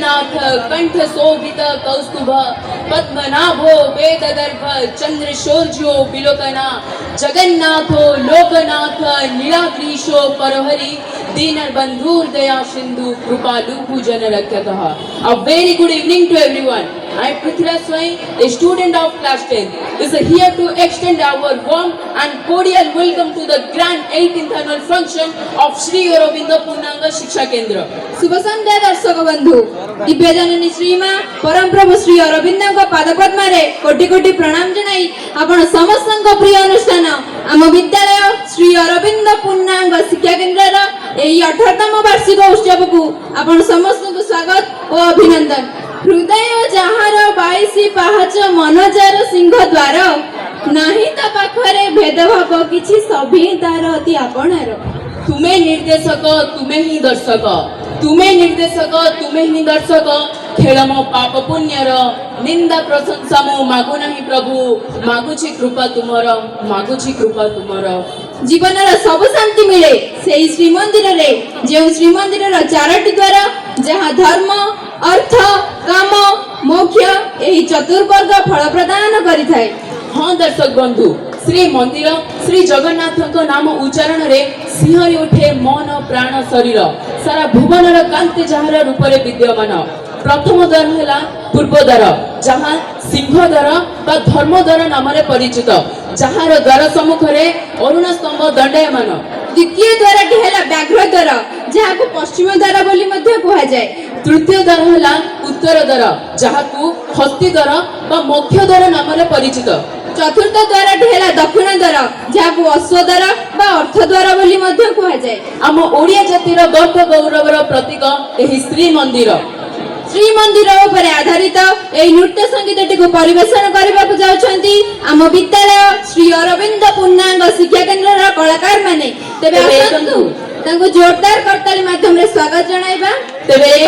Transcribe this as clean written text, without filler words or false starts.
जगन्नाथ कंठ शोभित कौस्तुभ पद्मनाभो वेददर्भ चंद्रशौर्यो विलोकना जगन्नाथो लोकनाथ नीलाद्रीशो परहरि दीनबंधुर दया सिंधु कृपालु पूजन रक्षकः. A very good evening to everyone. I am Prithviraj Swai, a student of class 10, is here to extend our warm and cordial welcome to the grand 18th annual function of Sri Aurobindo Purnanga Shiksha Kendra. शुभ संध्या दर्शक बंधु. दिव्यजननी श्रीमा परम प्रभु श्री अरविंद पाद पद्म कोटि कोटि प्रणाम जनाई आपण समस्त प्रिय अनुष्ठान आम विद्यालय श्री अरविंद पूर्णांग शिक्षा केन्द्र यही 18तम वार्षिक उत्सव को आपण समस्त को स्वागत और अभिनंदन. हृदय जहार 22 पाहाच मनजार सिंह द्वार नहीं ता पाखरे भेदभाव किछि सभी तार अति आपणार. तुम्हें निर्देशक तुम्हें ही दर्शक, तुम्हें निर्देशक तुम्हें ही दर्शक. खेल मो पाप पुण्यर निंदा प्रशंसा मो मागु नहीं प्रभु, मागुछि कृपा तुमर, मागुछि कृपा तुमर. जीवन सब शांति मिले से श्रीमंदिर रे जो श्रीमंदिर चारोटी द्वार जहाँ धर्म अर्थ काम मोक्ष यही चतुर्वर्ग फल प्रदान करिथाय. हाँ दर्शक बंधु, श्री मंदिर श्री जगन्नाथ नाम उच्चारण रे सिंहरी उठे मन प्राण शरीर सारा भुवनर कांति जहार रूप रे विद्यमान. प्रथम द्वार है पूर्व द्वार जहाँ सिंह द्वार बा धर्म द्वार नाम परिचित, जहार द्वार सम्मुख रे अरुण स्तंभ दंडयमान. द्वितीय द्वारटी है व्याघ्र द्वार जहाँ को पश्चिम द्वार बोली मध्य कहा जाए. तृतीय द्वार है उत्तर द्वार जहाँ को हस्ती द्वार बा मोक्ष द्वार नाम परिचित. चतुर्थ द्वारटी है दक्षिण द्वार जहाँ को अश्व द्वार बा अर्थ द्वार बोली मध्य कहा जाए. आम ओडिया जातिर गर्व गौरवर प्रतीक यही श्री मंदिर. श्रीमंदिर उपरे आधारित एई नृत्य संगीत को परिवेशन करने जाउछंती आम विद्यालय श्री अरविंद पूर्णांग शिक्षा केन्द्र कलाकार माने. तेबे आसंतु तांको जोरदार करताली माध्यम रे स्वागत जणाइबा. तेबे एक